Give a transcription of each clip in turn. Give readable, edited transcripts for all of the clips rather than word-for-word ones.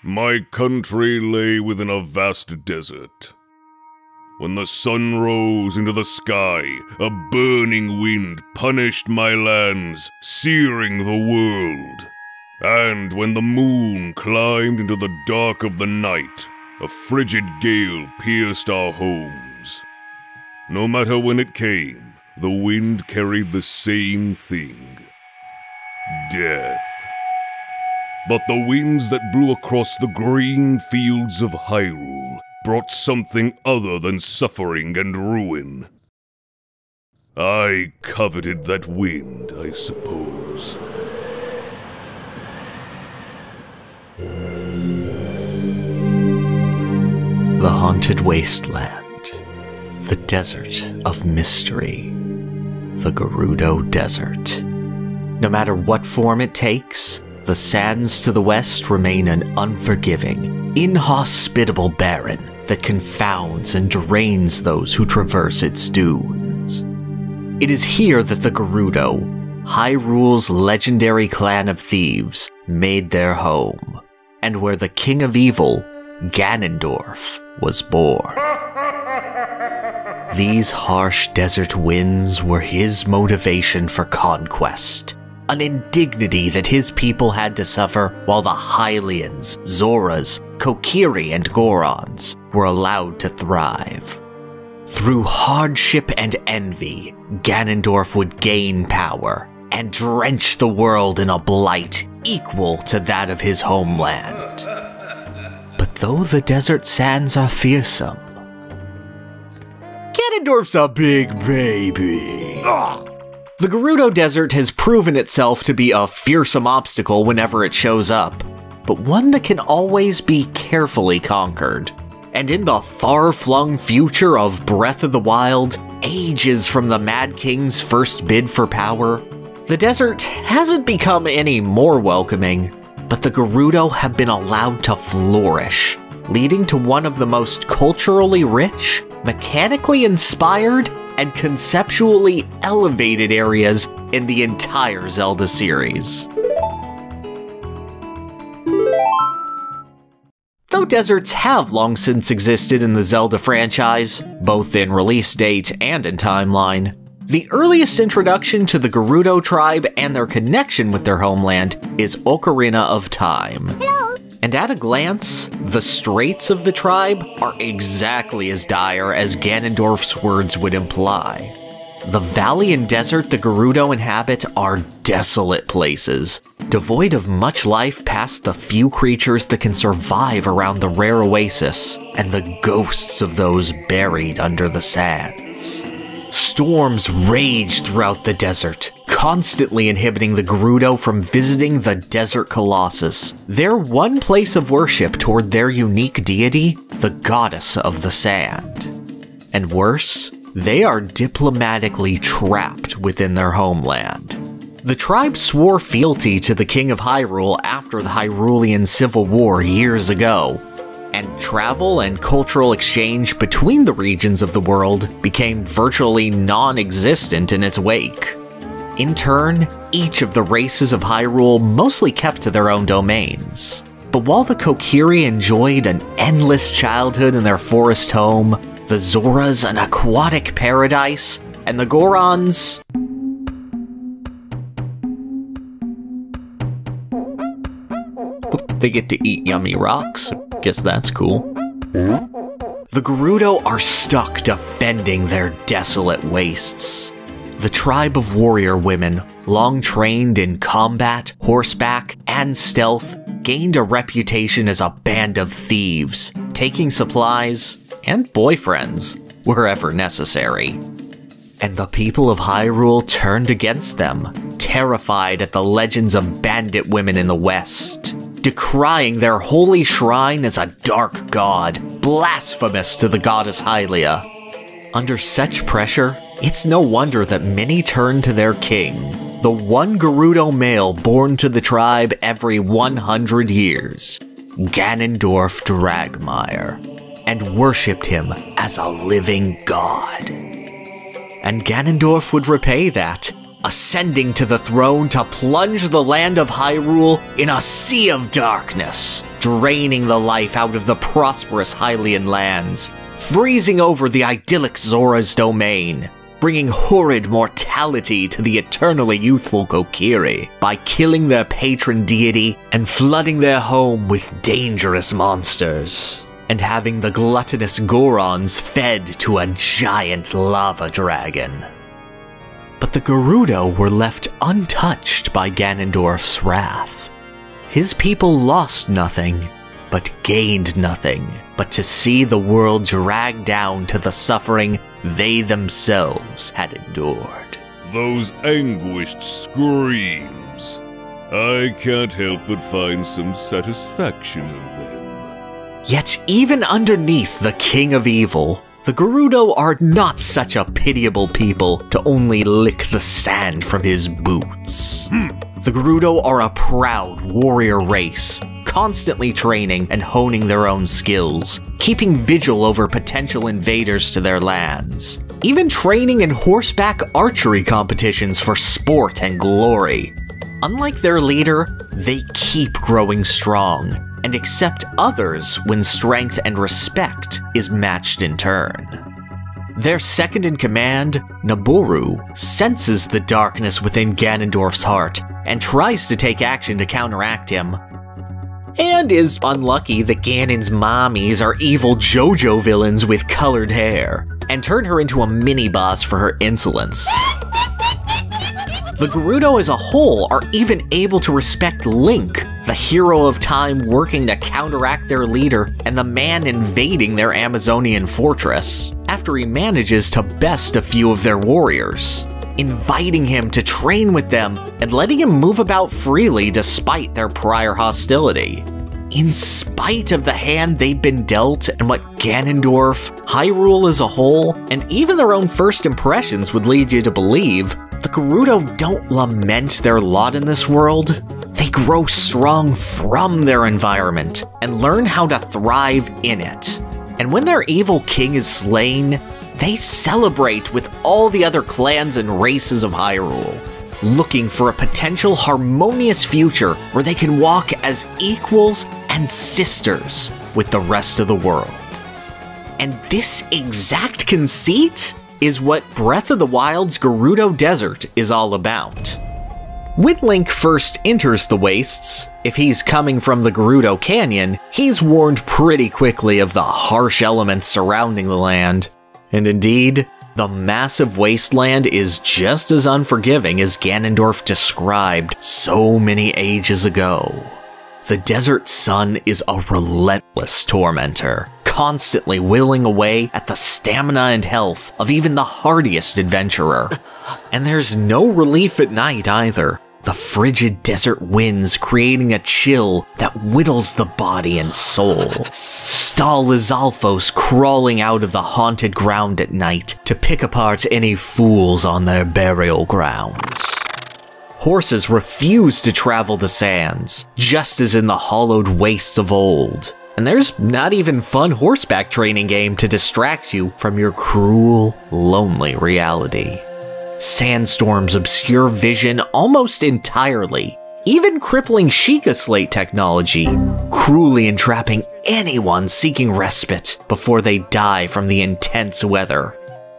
My country lay within a vast desert. When the sun rose into the sky, a burning wind punished my lands, searing the world. And when the moon climbed into the dark of the night, a frigid gale pierced our homes. No matter when it came, the wind carried the same thing: death. But the winds that blew across the green fields of Hyrule brought something other than suffering and ruin. I coveted that wind, I suppose. The haunted wasteland, the desert of mystery, the Gerudo Desert. No matter what form it takes, the sands to the west remain an unforgiving, inhospitable barren that confounds and drains those who traverse its dunes. It is here that the Gerudo, Hyrule's legendary clan of thieves, made their home, and where the king of evil, Ganondorf, was born. These harsh desert winds were his motivation for conquest, an indignity that his people had to suffer while the Hylians, Zoras, Kokiri, and Gorons were allowed to thrive. Through hardship and envy, Ganondorf would gain power and drench the world in a blight equal to that of his homeland. But though the desert sands are fearsome, Ganondorf's a big baby. The Gerudo Desert has proven itself to be a fearsome obstacle whenever it shows up, but one that can always be carefully conquered. And in the far-flung future of Breath of the Wild, ages from the Mad King's first bid for power, the desert hasn't become any more welcoming, but the Gerudo have been allowed to flourish, leading to one of the most culturally rich, mechanically inspired, and conceptually elevated areas in the entire Zelda series. Though deserts have long since existed in the Zelda franchise, both in release date and in timeline, the earliest introduction to the Gerudo tribe and their connection with their homeland is Ocarina of Time. Hello. And at a glance, the straits of the tribe are exactly as dire as Ganondorf's words would imply. The valley and desert the Gerudo inhabit are desolate places, devoid of much life past the few creatures that can survive around the rare oasis, and the ghosts of those buried under the sands. Storms rage throughout the desert, constantly inhibiting the Gerudo from visiting the Desert Colossus, their one place of worship toward their unique deity, the Goddess of the Sand. And worse, they are diplomatically trapped within their homeland. The tribe swore fealty to the King of Hyrule after the Hyrulean Civil War years ago, and travel and cultural exchange between the regions of the world became virtually non-existent in its wake. In turn, each of the races of Hyrule mostly kept to their own domains. But while the Kokiri enjoyed an endless childhood in their forest home, the Zoras an aquatic paradise, and the Gorons... they get to eat yummy rocks. Guess that's cool. The Gerudo are stuck defending their desolate wastes. The tribe of warrior women, long trained in combat, horseback, and stealth, gained a reputation as a band of thieves, taking supplies and boyfriends wherever necessary. And the people of Hyrule turned against them, terrified at the legends of bandit women in the west, decrying their holy shrine as a dark god, blasphemous to the goddess Hylia. Under such pressure, it's no wonder that many turned to their king, the one Gerudo male born to the tribe every 100 years, Ganondorf Dragmire, and worshipped him as a living god. And Ganondorf would repay that, ascending to the throne to plunge the land of Hyrule in a sea of darkness, draining the life out of the prosperous Hylian lands, freezing over the idyllic Zora's domain, bringing horrid mortality to the eternally youthful Kokiri by killing their patron deity and flooding their home with dangerous monsters, and having the gluttonous Gorons fed to a giant lava dragon. But the Gerudo were left untouched by Ganondorf's wrath. His people lost nothing, but gained nothing but to see the world dragged down to the suffering they themselves had endured. Those anguished screams. I can't help but find some satisfaction in them. Yet even underneath the King of Evil, the Gerudo are not such a pitiable people to only lick the sand from his boots. The Gerudo are a proud warrior race, constantly training and honing their own skills, keeping vigil over potential invaders to their lands, even training in horseback archery competitions for sport and glory. Unlike their leader, they keep growing strong, and accept others when strength and respect is matched in turn. Their second-in-command, Naboru, senses the darkness within Ganondorf's heart and tries to take action to counteract him, and is unlucky that Ganon's mommies are evil JoJo villains with colored hair, and turn her into a mini-boss for her insolence. The Gerudo as a whole are even able to respect Link, the hero of time working to counteract their leader and the man invading their Amazonian fortress, after he manages to best a few of their warriors, inviting him to train with them and letting him move about freely despite their prior hostility. In spite of the hand they've been dealt and what Ganondorf, Hyrule as a whole, and even their own first impressions would lead you to believe, the Gerudo don't lament their lot in this world. They grow strong from their environment and learn how to thrive in it. And when their evil king is slain, they celebrate with all the other clans and races of Hyrule, looking for a potential harmonious future where they can walk as equals and sisters with the rest of the world. And this exact conceit is what Breath of the Wild's Gerudo Desert is all about. When Link first enters the Wastes, if he's coming from the Gerudo Canyon, he's warned pretty quickly of the harsh elements surrounding the land. And indeed, the massive wasteland is just as unforgiving as Ganondorf described so many ages ago. The desert sun is a relentless tormentor, constantly whittling away at the stamina and health of even the hardiest adventurer. And there's no relief at night either, the frigid desert winds creating a chill that whittles the body and soul. Stal Lizalfos crawling out of the haunted ground at night to pick apart any fools on their burial grounds. Horses refuse to travel the sands, just as in the hollowed wastes of old. And there's not even fun horseback training game to distract you from your cruel, lonely reality. Sandstorms obscure vision almost entirely, even crippling Sheikah Slate technology, cruelly entrapping anyone seeking respite before they die from the intense weather.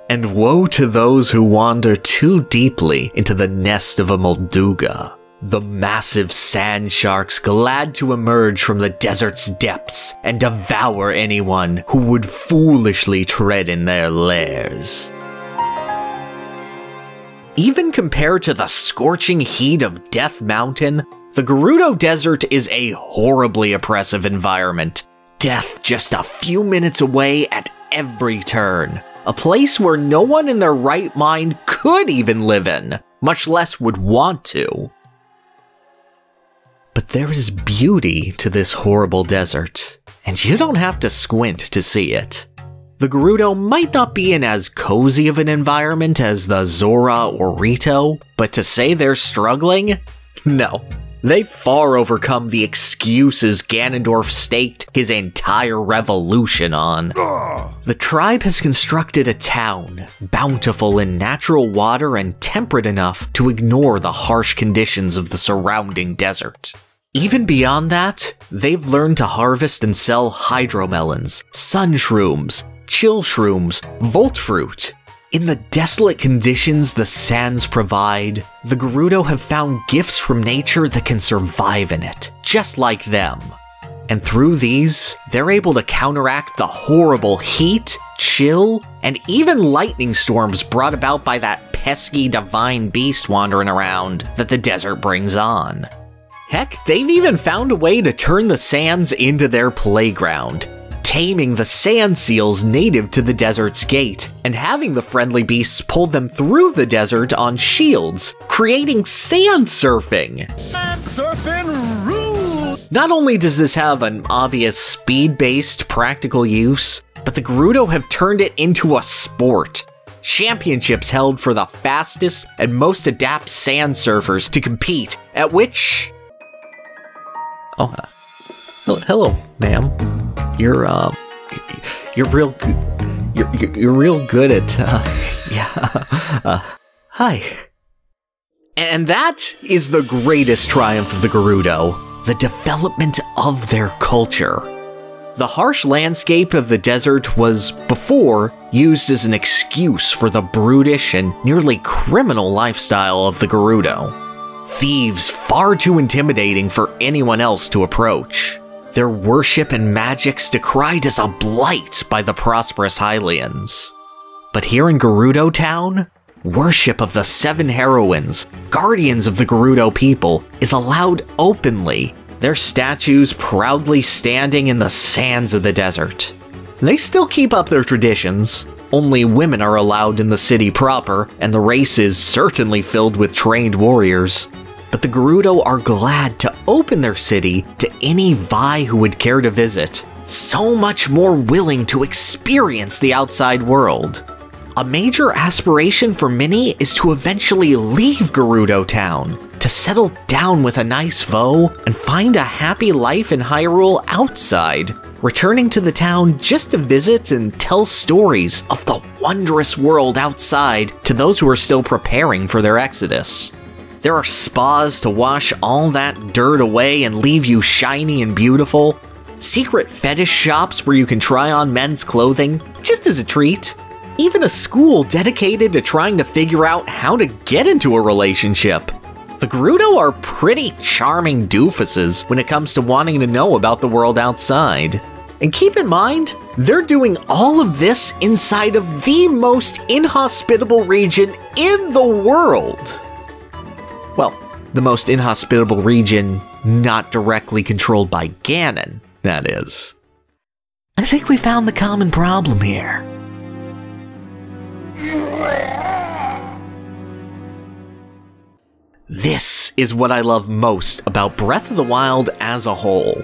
And woe to those who wander too deeply into the nest of a Molduga, the massive sand sharks glad to emerge from the desert's depths and devour anyone who would foolishly tread in their lairs. Even compared to the scorching heat of Death Mountain, the Gerudo Desert is a horribly oppressive environment. Death just a few minutes away at every turn. A place where no one in their right mind could even live in, much less would want to. But there is beauty to this horrible desert, and you don't have to squint to see it. The Gerudo might not be in as cozy of an environment as the Zora or Rito, but to say they're struggling? No. They far overcome the excuses Ganondorf staked his entire revolution on. The tribe has constructed a town, bountiful in natural water and temperate enough to ignore the harsh conditions of the surrounding desert. Even beyond that, they've learned to harvest and sell hydromelons, sun shrooms, chill shrooms, volt fruit. In the desolate conditions the sands provide, the Gerudo have found gifts from nature that can survive in it, just like them. And through these, they're able to counteract the horrible heat, chill, and even lightning storms brought about by that pesky divine beast wandering around that the desert brings on. Heck, they've even found a way to turn the sands into their playground, taming the sand seals native to the desert's gate, and having the friendly beasts pull them through the desert on shields, creating sand surfing. Sand surfing rules! Not only does this have an obvious speed-based practical use, but the Gerudo have turned it into a sport. Championships held for the fastest and most adept sand surfers to compete, at which... Oh, hello, ma'am. You're real good. You're real good at, hi. And that is the greatest triumph of the Gerudo, the development of their culture. The harsh landscape of the desert was, before, used as an excuse for the brutish and nearly criminal lifestyle of the Gerudo. Thieves far too intimidating for anyone else to approach. Their worship and magics decried as a blight by the prosperous Hylians. But here in Gerudo Town, worship of the 7 heroines, guardians of the Gerudo people, is allowed openly, their statues proudly standing in the sands of the desert. They still keep up their traditions. Only women are allowed in the city proper, and the race is certainly filled with trained warriors. But the Gerudo are glad to open their city to any Vi who would care to visit, so much more willing to experience the outside world. A major aspiration for many is to eventually leave Gerudo Town, to settle down with a nice foe and find a happy life in Hyrule outside, returning to the town just to visit and tell stories of the wondrous world outside to those who are still preparing for their exodus. There are spas to wash all that dirt away and leave you shiny and beautiful, secret fetish shops where you can try on men's clothing, just as a treat, even a school dedicated to trying to figure out how to get into a relationship. The Gerudo are pretty charming doofuses when it comes to wanting to know about the world outside. And keep in mind, they're doing all of this inside of the most inhospitable region in the world. Well, the most inhospitable region not directly controlled by Ganon, that is. I think we found the common problem here. This is what I love most about Breath of the Wild as a whole.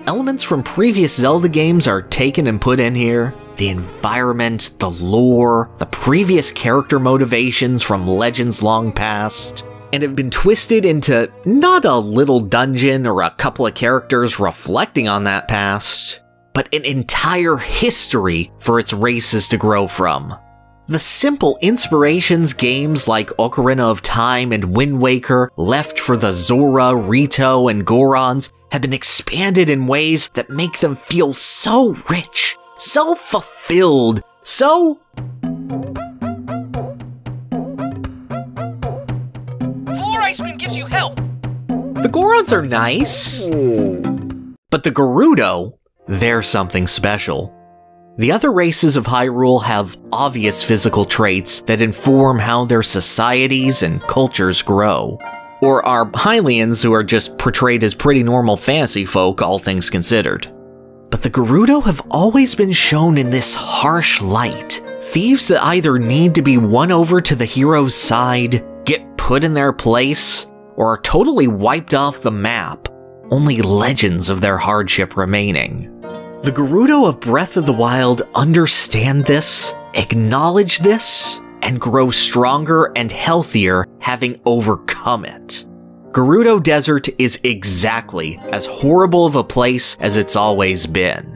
Elements from previous Zelda games are taken and put in here. The environment, the lore, the previous character motivations from legends long past, and have been twisted into not a little dungeon or a couple of characters reflecting on that past, but an entire history for its races to grow from. The simple inspirations games like Ocarina of Time and Wind Waker left for the Zora, Rito, and Gorons have been expanded in ways that make them feel so rich, so fulfilled, so... Floor ice cream gives you health! The Gorons are nice, but the Gerudo, they're something special. The other races of Hyrule have obvious physical traits that inform how their societies and cultures grow. Or are Hylians who are just portrayed as pretty normal fantasy folk, all things considered. But the Gerudo have always been shown in this harsh light. Thieves that either need to be won over to the hero's side, get put in their place, or are totally wiped off the map, only legends of their hardship remaining. The Gerudo of Breath of the Wild understand this, acknowledge this, and grow stronger and healthier having overcome it. Gerudo Desert is exactly as horrible of a place as it's always been.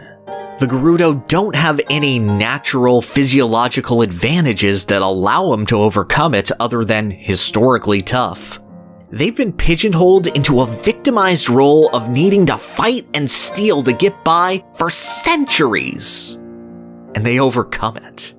The Gerudo don't have any natural physiological advantages that allow them to overcome it other than historically tough. They've been pigeonholed into a victimized role of needing to fight and steal to get by for centuries. And they overcome it.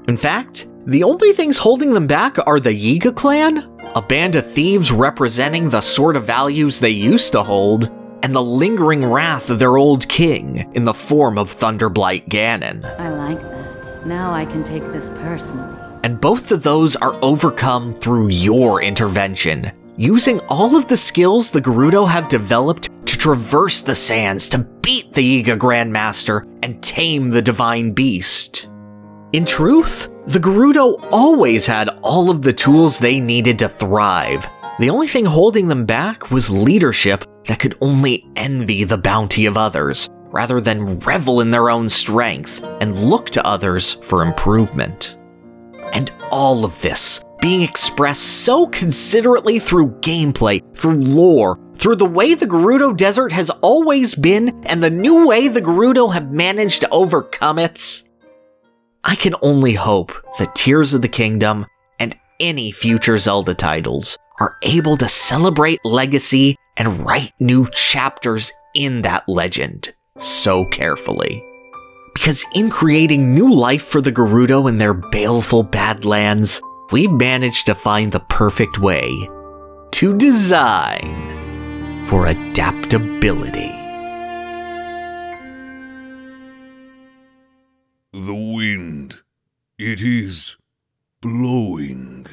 In fact, the only things holding them back are the Yiga clan, a band of thieves representing the sort of values they used to hold, and the lingering wrath of their old king in the form of Thunderblight Ganon. I like that. Now I can take this personally. And both of those are overcome through your intervention, using all of the skills the Gerudo have developed to traverse the sands to beat the Yiga Grandmaster and tame the Divine Beast. In truth, the Gerudo always had all of the tools they needed to thrive. The only thing holding them back was leadership that could only envy the bounty of others, rather than revel in their own strength and look to others for improvement. And all of this being expressed so considerately through gameplay, through lore, through the way the Gerudo Desert has always been, and the new way the Gerudo have managed to overcome it. I can only hope that Tears of the Kingdom and any future Zelda titles are able to celebrate legacy and write new chapters in that legend so carefully. Because in creating new life for the Gerudo in their baleful Badlands, we've managed to find the perfect way to design for adaptability. The wind, it is blowing.